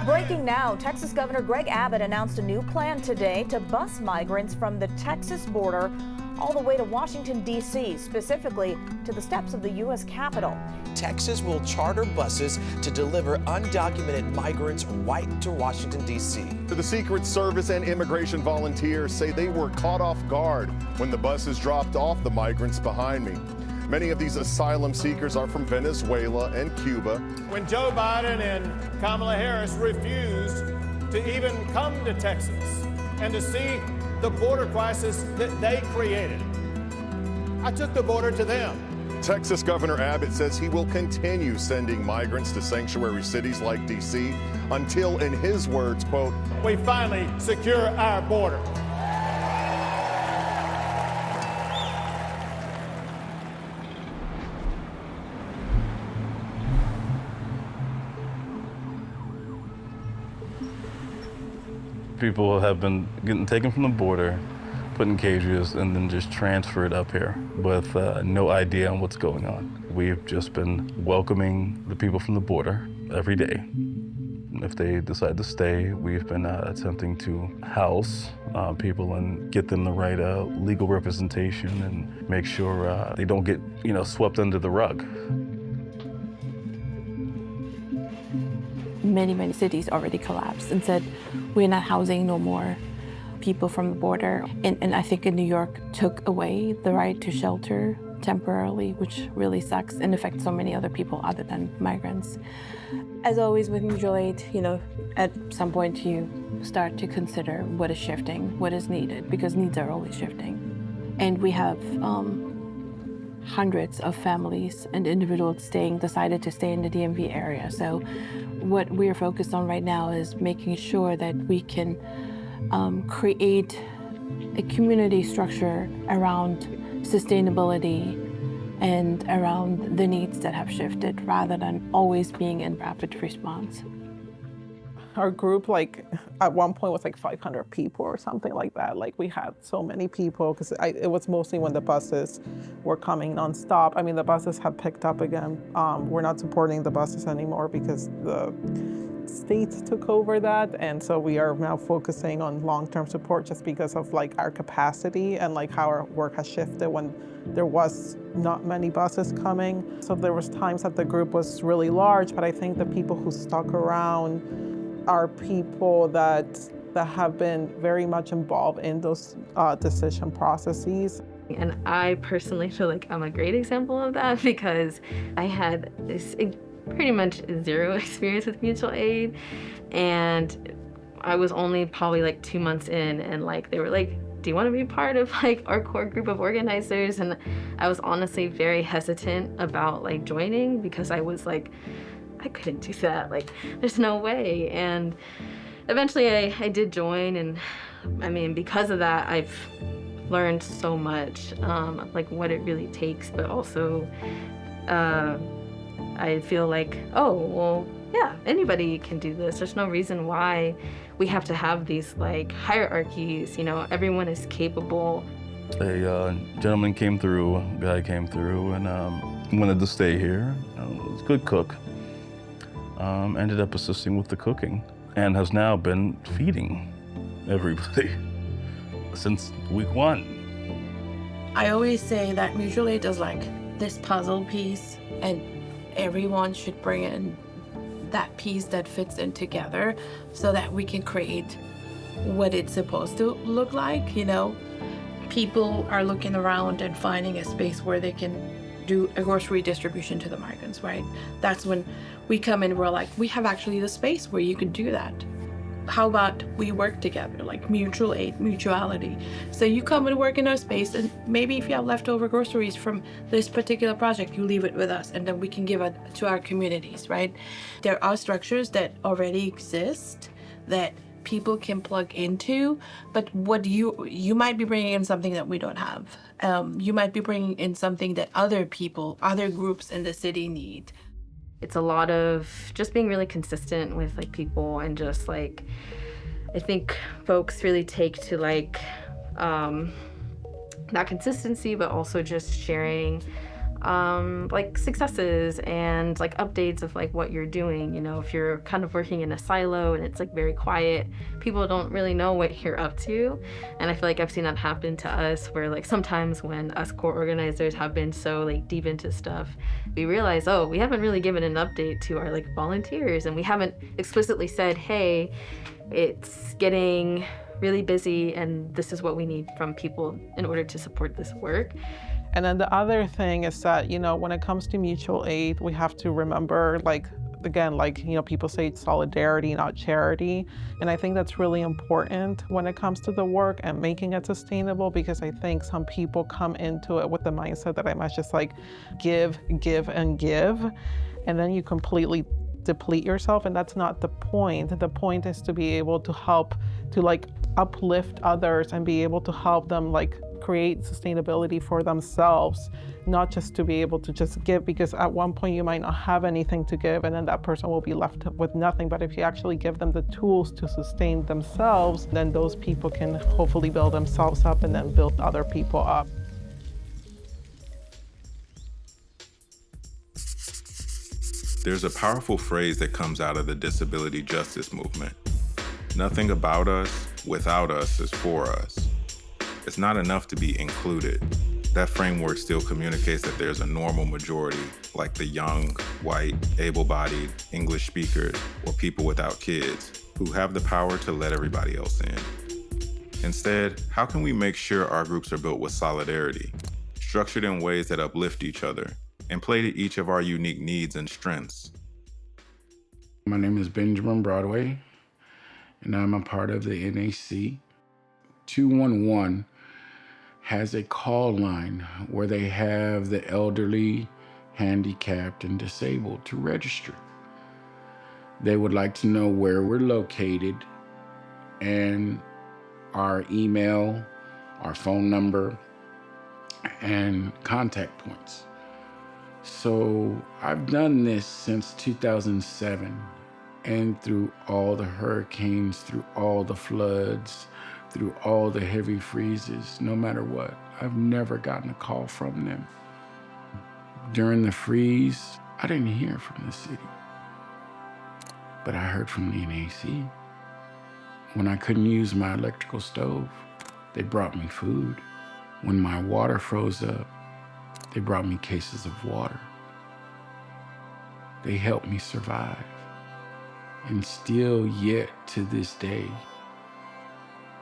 Speaker 15: Breaking now, Texas Governor Greg Abbott announced a new plan today to bus migrants from the Texas border all the way to Washington, D.C., specifically to the steps of the U.S. Capitol.
Speaker 16: Texas will charter buses to deliver undocumented migrants right to Washington, D.C.
Speaker 17: The Secret Service and immigration volunteers say they were caught off guard when the buses dropped off the migrants behind me. Many of these asylum seekers are from Venezuela and Cuba.
Speaker 18: When Joe Biden and Kamala Harris refused to even come to Texas and to see the border crisis that they created, I took the border to them.
Speaker 17: Texas Governor Abbott says he will continue sending migrants to sanctuary cities like D.C. until, in his words, quote,
Speaker 18: we finally secure our border.
Speaker 19: People have been getting taken from the border, put in cages, and then just transferred up here with no idea on what's going on. We've just been welcoming the people from the border every day. If they decide to stay, we've been attempting to house people and get them the right legal representation and make sure they don't get, swept under the rug.
Speaker 21: Many cities already collapsed and said, we're not housing no more people from the border. And I think in New York took away the right to shelter temporarily, which really sucks and affects so many other people other than migrants. As always with mutual aid, at some point you start to consider what is shifting, what is needed, because needs are always shifting. And we have hundreds of families and individuals decided to stay in the DMV area. So what we're focused on right now is making sure that we can create a community structure around sustainability and around the needs that have shifted rather than always being in rapid response.
Speaker 6: Our group, at one point was 500 people or something like that. We had so many people because it was mostly when the buses were coming nonstop. I mean, the buses have picked up again. We're not supporting the buses anymore because the states took over that. And so we are now focusing on long-term support just because of our capacity and how our work has shifted when there was not many buses coming. So there was times that the group was really large, but I think the people who stuck around are people that have been very much involved in those decision processes.
Speaker 22: And I personally feel like I'm a great example of that because I had pretty much zero experience with mutual aid, and I was only probably 2 months in, and they were do you want to be part of like our core group of organizers? And I was honestly very hesitant about like joining because I was like, I couldn't do that. Like, there's no way. And eventually I did join. And I mean, because of that, I've learned so much, like what it really takes, but also I feel like, oh, well, yeah, anybody can do this. There's no reason why we have to have these like hierarchies, you know, everyone is capable.
Speaker 19: A gentleman came through, a guy came through and wanted to stay here. Was a good cook. Ended up assisting with the cooking and has now been feeding everybody since week 1.
Speaker 21: I always say that mutual aid is like this puzzle piece, and everyone should bring in that piece that fits in together so that we can create what it's supposed to look like, you know? People are looking around and finding a space where they can do a grocery distribution to the migrants, right? That's when we come in, we're like, we have actually the space where you can do that. How about we work together, like mutual aid, mutuality. So you come and work in our space, and maybe if you have leftover groceries from this particular project, you leave it with us, and then we can give it to our communities, right? There are structures that already exist that people can plug into, but what you might be bringing in something that we don't have. You might be bringing in something that other people, other groups in the city need.
Speaker 22: It's a lot of just being really consistent with like people, and just like, I think folks really take to like that consistency, but also just sharing like successes and like updates of like what you're doing. You know, if you're kind of working in a silo and it's like very quiet, people don't really know what you're up to. And I feel like I've seen that happen to us, where like sometimes when us core organizers have been so like deep into stuff, we realize, oh, we haven't really given an update to our like volunteers, and we haven't explicitly said, hey, it's getting really busy and this is what we need from people in order to support this work.
Speaker 3: And then the other thing is that, you know, when it comes to mutual aid, we have to remember, like, again, like, you know, people say it's solidarity, not charity. And I think that's really important when it comes to the work and making it sustainable, because I think some people come into it with the mindset that I must just like give, and give. And then you completely deplete yourself. And that's not the point. The point is to be able to help to like uplift others and be able to help them like create sustainability for themselves, not just to be able to just give, because at one point you might not have anything to give and then that person will be left with nothing. But if you actually give them the tools to sustain themselves, then those people can hopefully build themselves up and then build other people up.
Speaker 1: There's a powerful phrase that comes out of the disability justice movement. Nothing about us, without us, is for us. It's not enough to be included. That framework still communicates that there's a normal majority, like the young, white, able-bodied, English speakers, or people without kids, who have the power to let everybody else in. Instead, how can we make sure our groups are built with solidarity, structured in ways that uplift each other, and play to each of our unique needs and strengths?
Speaker 4: My name is Benjamin Broadway, and I'm a part of the NAC. 211 has a call line where they have the elderly, handicapped, and disabled to register. They would like to know where we're located and our email, our phone number, and contact points. So I've done this since 2007, and through all the hurricanes, through all the floods, through all the heavy freezes, no matter what, I've never gotten a call from them. During the freeze, I didn't hear from the city, but I heard from the NAC. When I couldn't use my electrical stove, they brought me food. When my water froze up, they brought me cases of water. They helped me survive. And still yet to this day,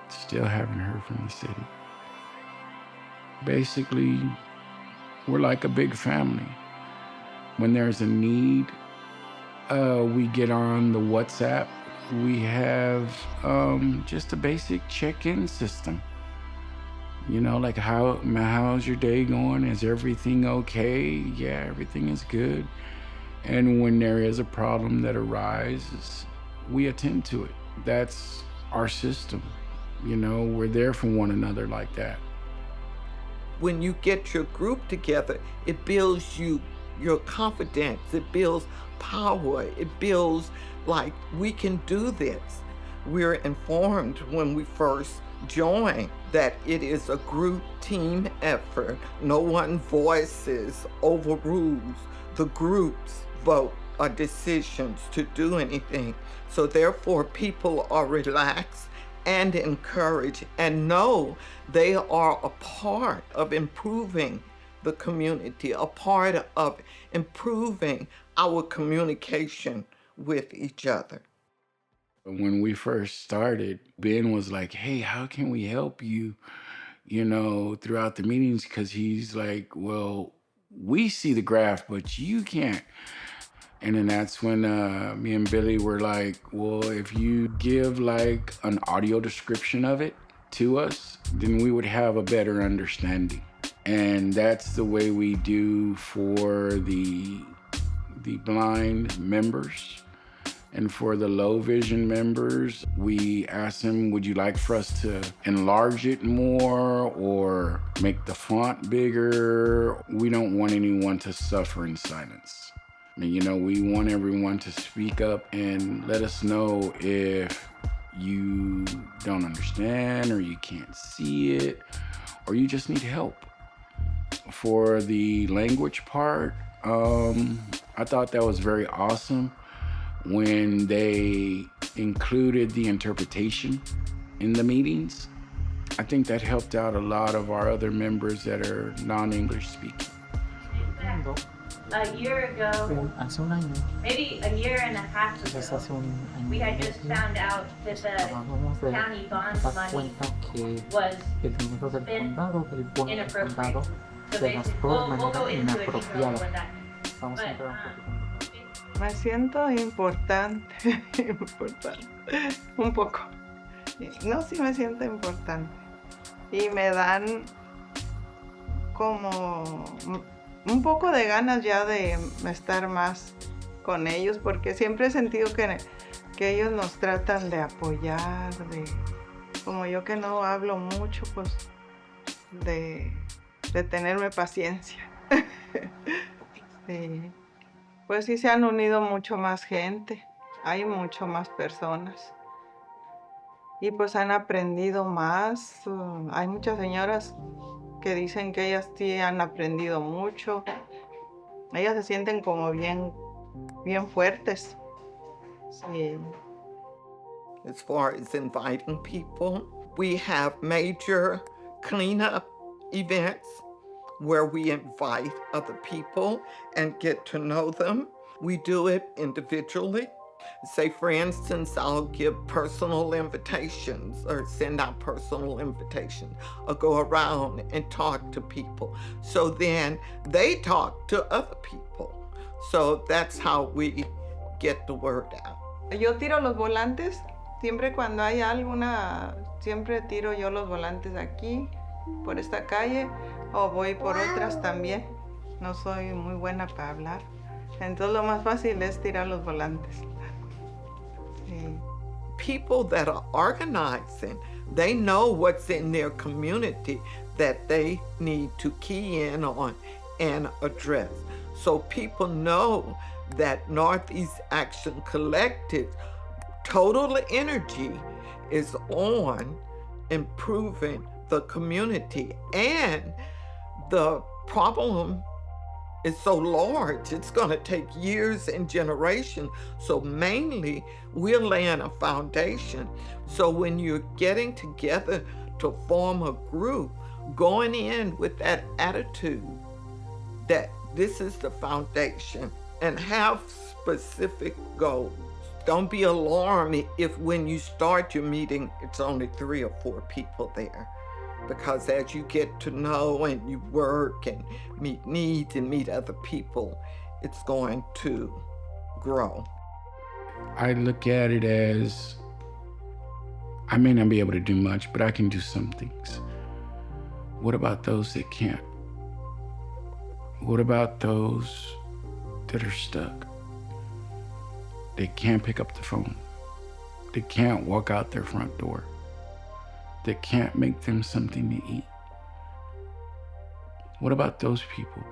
Speaker 4: still haven't heard from the city. Basically, we're like a big family. When there's a need, we get on the WhatsApp. We have just a basic check-in system. You know, like how's your day going? Is everything okay? Yeah, everything is good. And when there is a problem that arises, we attend to it. That's our system. You know, we're there for one another like that.
Speaker 5: When you get your group together, it builds your confidence, it builds power, it builds like we can do this. We're informed when we first join that it is a group team effort. No one voices, overrules. The groups vote or decisions to do anything. So therefore people are relaxed and encouraged and know they are a part of improving the community, a part of improving our communication with each other.
Speaker 4: When we first started, Ben was like, hey, how can we help you, you know, throughout the meetings? Because he's like, well, we see the graph, but you can't. And then that's when me and Billy were like, well, if you give like an audio description of it to us, then we would have a better understanding. And that's the way we do for the blind members. And for the low vision members, we ask them, would you like for us to enlarge it more or make the font bigger? We don't want anyone to suffer in silence. I mean, you know, we want everyone to speak up and let us know if you don't understand or you can't see it or you just need help. For the language part, I thought that was very awesome when they included the interpretation in the meetings. I think that helped out a lot of our other members that are non-English speaking.
Speaker 9: A year ago, maybe a year and a half ago, we had just found out that the county bond money was spent inappropriately. So basically, we'll go into it detail with that.
Speaker 10: Me siento importante, un poco. No, sí me siento importante. Y me dan como un poco de ganas ya de estar más con ellos, porque siempre he sentido que ellos nos tratan de apoyar, como yo que no hablo mucho, pues de tenerme paciencia. Sí. Pues sí se han unido mucho más gente, hay mucho más personas y pues han aprendido más. Hay muchas señoras que dicen que ellas sí han aprendido mucho. Ellas se sienten como bien fuertes. Sí.
Speaker 5: As far as inviting people, we have major cleanup events where we invite other people and get to know them. We do it individually. Say, for instance, I'll give personal invitations or send out personal invitations or go around and talk to people. So then they talk to other people. So that's how we get the word out.
Speaker 10: Yo tiro los volantes. Siempre cuando hay alguna, siempre tiro yo los volantes aquí, por esta calle, o voy por otras también. No soy muy buena para hablar. Entonces lo más fácil es tirar los volantes. Sí.
Speaker 5: People that are organizing, they know what's in their community that they need to key in on and address. So people know that Northeast Action Collective total energy is on improving the community, and the problem is so large, it's going to take years and generations. So mainly we're laying a foundation. So when you're getting together to form a group, going in with that attitude that this is the foundation and have specific goals. Don't be alarmed if when you start your meeting, it's only 3 or 4 people there. Because as you get to know and you work and meet needs and meet other people, it's going to grow.
Speaker 4: I look at it as, I may not be able to do much, but I can do some things. What about those that can't? What about those that are stuck? They can't pick up the phone. They can't walk out their front door. They can't make them something to eat. What about those people?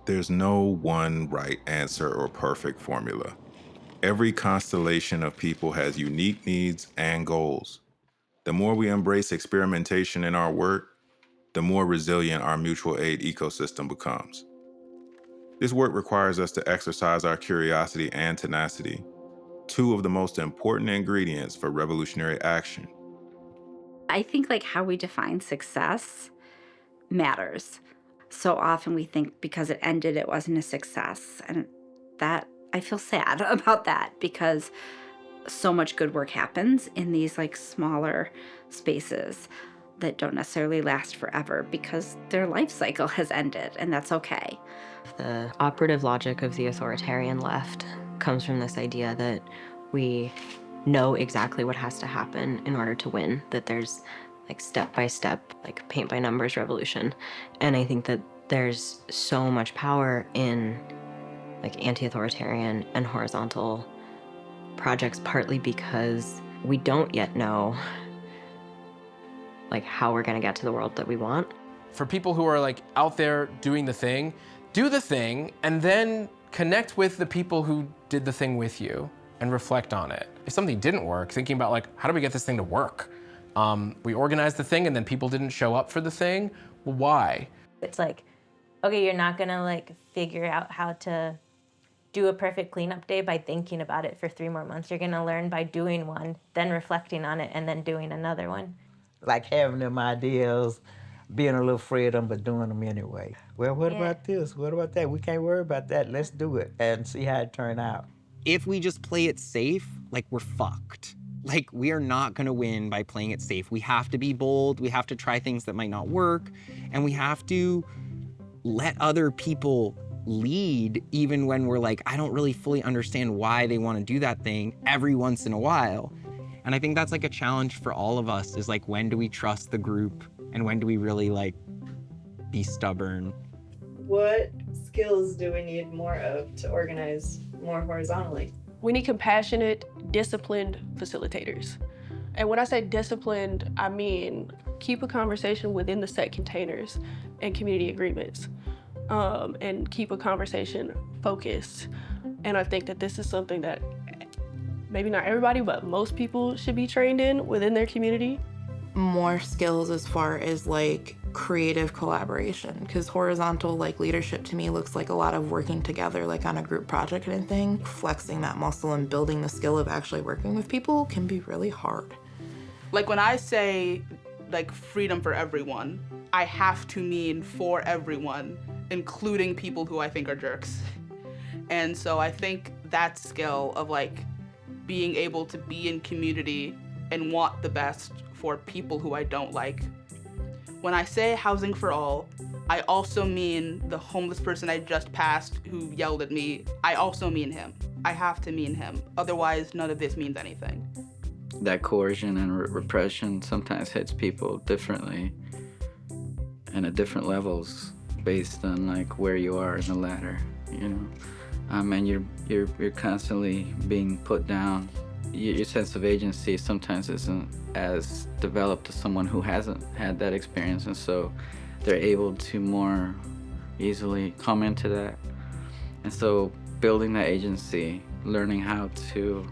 Speaker 1: There's no one right answer or perfect formula. Every constellation of people has unique needs and goals. The more we embrace experimentation in our work, the more resilient our mutual aid ecosystem becomes. This work requires us to exercise our curiosity and tenacity, two of the most important ingredients for revolutionary action.
Speaker 2: I think like how we define success matters. So often we think because it ended, it wasn't a success. And that I feel sad about that because so much good work happens in these like smaller spaces that don't necessarily last forever because their life cycle has ended, and that's okay.
Speaker 14: The operative logic of the authoritarian left comes from this idea that we know exactly what has to happen in order to win, that there's like step-by-step, like paint-by-numbers revolution. And I think that there's so much power in like anti-authoritarian and horizontal projects, partly because we don't yet know like how we're gonna get to the world that we want.
Speaker 7: For people who are like out there doing the thing, do the thing and then connect with the people who did the thing with you and reflect on it. If something didn't work, thinking about like, how do we get this thing to work? We organized the thing and then people didn't show up for the thing. Well, why?
Speaker 11: It's like, okay, you're not gonna like figure out how to do a perfect cleanup day by thinking about it for 3 more months. You're gonna learn by doing one, then reflecting on it, and then doing another one.
Speaker 13: Like having them ideas, being a little afraid of them, but doing them anyway. Well, what about this? What about that? We can't worry about that. Let's do it and see how it turns out.
Speaker 12: If we just play it safe, like we're fucked. Like we are not gonna win by playing it safe. We have to be bold, we have to try things that might not work, and we have to let other people lead even when we're like, I don't really fully understand why they wanna do that thing every once in a while. And I think that's like a challenge for all of us is like, when do we trust the group and when do we really like be stubborn?
Speaker 20: What skills do we need more of to organize more horizontally?
Speaker 24: We need compassionate, disciplined facilitators. And when I say disciplined, I mean keep a conversation within the set containers and community agreements, and keep a conversation focused. And I think that this is something that maybe not everybody, but most people should be trained in within their community.
Speaker 25: More skills as far as like creative collaboration, because horizontal like leadership to me looks like a lot of working together like on a group project and thing. Flexing that muscle and building the skill of actually working with people can be really hard.
Speaker 26: Like when I say like freedom for everyone, I have to mean for everyone, including people who I think are jerks. And so I think that skill of like being able to be in community and want the best for people who I don't like. When I say housing for all, I also mean the homeless person I just passed who yelled at me. I also mean him. I have to mean him. Otherwise, none of this means anything.
Speaker 8: That coercion and repression sometimes hits people differently and at different levels based on like where you are in the ladder, you know? And you're constantly being put down. Your sense of agency sometimes isn't as developed as someone who hasn't had that experience, and so they're able to more easily come into that. And so building that agency, learning how to,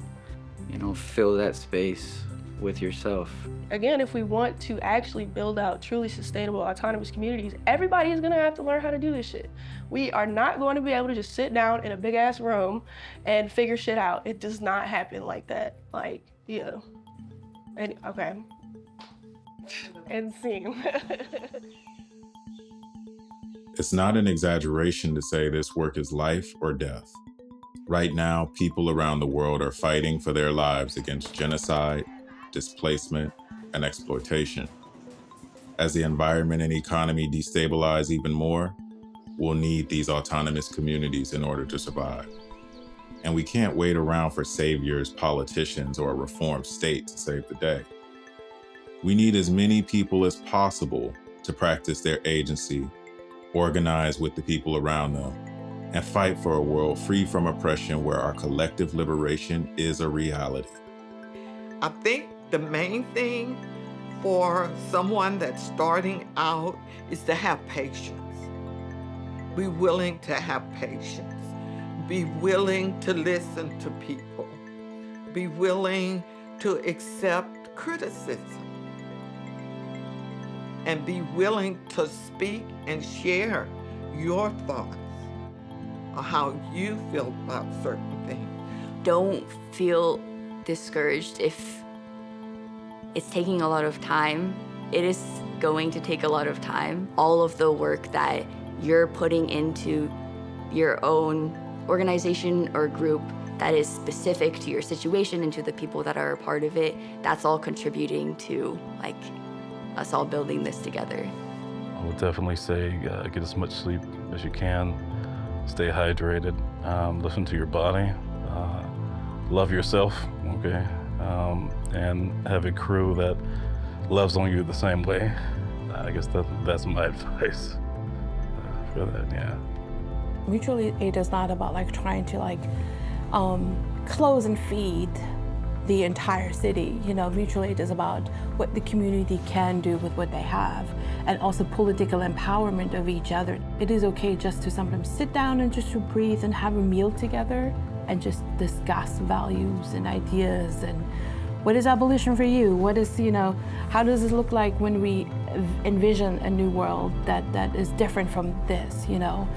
Speaker 8: you know, fill that space with yourself.
Speaker 24: Again, if we want to actually build out truly sustainable autonomous communities, everybody is gonna have to learn how to do this shit. We are not going to be able to just sit down in a big ass room and figure shit out. It does not happen like that. Like, yeah. And, okay. And scene.
Speaker 1: It's not an exaggeration to say this work is life or death. Right now, people around the world are fighting for their lives against genocide, displacement, and exploitation. As the environment and economy destabilize even more, we'll need these autonomous communities in order to survive. And we can't wait around for saviors, politicians, or a reformed state to save the day. We need as many people as possible to practice their agency, organize with the people around them, and fight for a world free from oppression where our collective liberation is a reality.
Speaker 5: I think the main thing for someone that's starting out is to have patience. Be willing to have patience. Be willing to listen to people. Be willing to accept criticism. And be willing to speak and share your thoughts on how you feel about certain things.
Speaker 6: Don't feel discouraged if it's taking a lot of time. It is going to take a lot of time. All of the work that you're putting into your own organization or group that is specific to your situation and to the people that are a part of it, that's all contributing to like us all building this together.
Speaker 19: I would definitely say get as much sleep as you can, stay hydrated, listen to your body, love yourself, okay? And have a crew that loves on you the same way. I guess that's my advice for that, yeah.
Speaker 21: Mutual aid is not about like trying to like close and feed the entire city. You know, mutual aid is about what the community can do with what they have, and also political empowerment of each other. It is okay just to sometimes sit down and just to breathe and have a meal together and just discuss values and ideas and what is abolition for you? What is, you know, how does it look like when we envision a new world that is different from this, you know?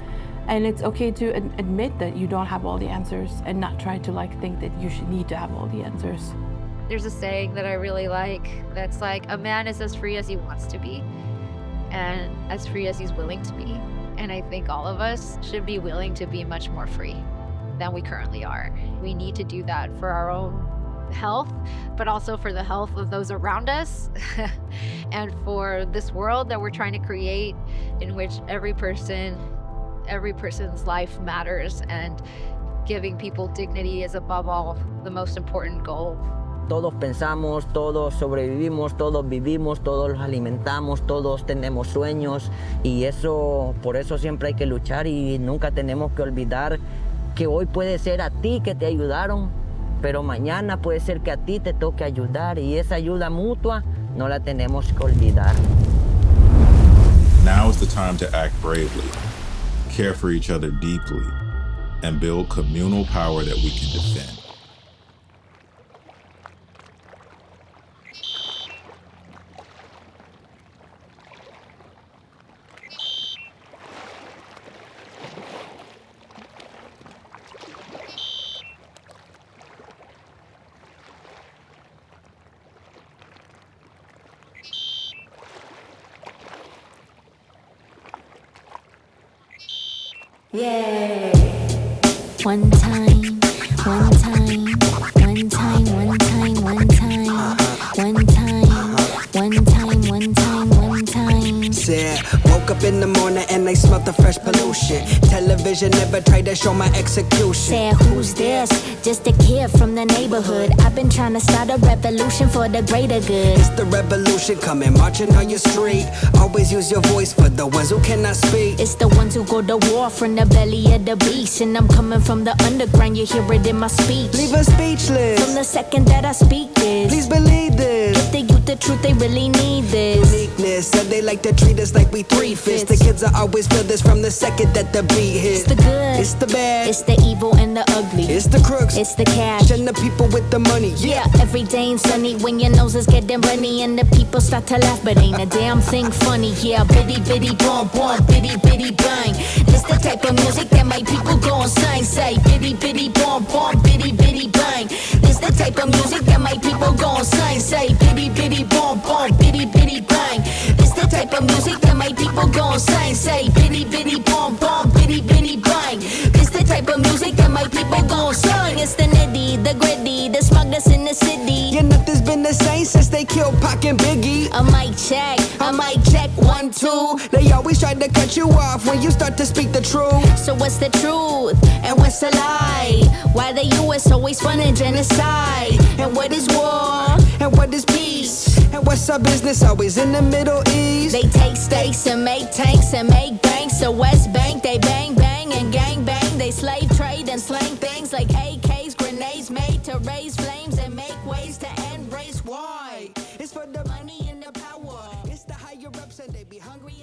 Speaker 21: And it's okay to admit that you don't have all the answers and not try to like think that you should need to have all the answers.
Speaker 15: There's a saying that I really like that's like, a man is as free as he wants to be and as free as he's willing to be. And I think all of us should be willing to be much more free than we currently are. We need to do that for our own health, but also for the health of those around us and for this world that we're trying to create in which every person's life matters, and giving people dignity is above all the most important goal.
Speaker 13: Todos pensamos, todos sobrevivimos, todos vivimos, todos los alimentamos, todos tenemos sueños, y eso, por eso siempre hay que luchar y nunca tenemos que olvidar que hoy puede ser a ti que te ayudaron, pero mañana puede ser que a ti te toque ayudar, y esa ayuda mutua no la tenemos que olvidar.
Speaker 1: Now is the time to act bravely, care for each other deeply, and build communal power that we can defend.
Speaker 16: Yay! One time, one time, one time, one time, one time, one time, one time, one time, one time.
Speaker 17: Said, woke up in the morning and I smelled the fresh pollution. Television never tried to show my execution.
Speaker 16: Said, who's this? Just a kid from the neighborhood. I've been trying to start a revolution for the greater good.
Speaker 17: It's the revolution coming, marching on your street. Always use your voice for the ones who cannot speak.
Speaker 16: It's the ones who go to war from the belly of the beast. And I'm coming from the underground, you hear it in my speech.
Speaker 17: Leave us speechless.
Speaker 16: From the second that I speak this.
Speaker 17: Please believe this.
Speaker 16: Give the youth the truth, they really need this.
Speaker 17: Uniqueness, and they like to treat us like we three-fifths. The kids are always feel this from the second that the beat hits.
Speaker 16: It's the good,
Speaker 17: it's the bad,
Speaker 16: it's the evil and the ugly.
Speaker 17: It's the crooks,
Speaker 16: it's the cash,
Speaker 17: and the people with the money.
Speaker 16: Yeah, every day ain't sunny when your nose is getting runny and the people start to laugh, but ain't a damn thing funny. Yeah, bitty bitty bom bom, bitty bitty bang. This the type of music that my people go and sign. Say bitty bitty bom bom, bitty bitty bang. This the type of music that my people go and sign. Say bitty bitty bom bom, bitty bitty bang. This the type of music that my people go and sign. Say bitty bitty bom bom, bitty bitty bang. This the type of music that my people go and sign. It's the nitty, the gritty, the smugness in the city.
Speaker 17: Yeah, nothing's been the same since they killed Pac and Biggie.
Speaker 16: A mic check, 1, 2.
Speaker 17: They always try to cut you off when you start to speak the truth.
Speaker 16: So what's the truth and what's the lie? Why the US always funding genocide? And what is war?
Speaker 17: And what is peace? And what's What's our business? Always in the Middle East.
Speaker 16: They take stakes and make tanks and make banks. So West Bank, they bang bang and gang bang. They slave trade and slang things like AKs, grenades made to raise flames and make ways to end race. Why?
Speaker 17: It's for the money and the power. It's the higher ups and they be hungry.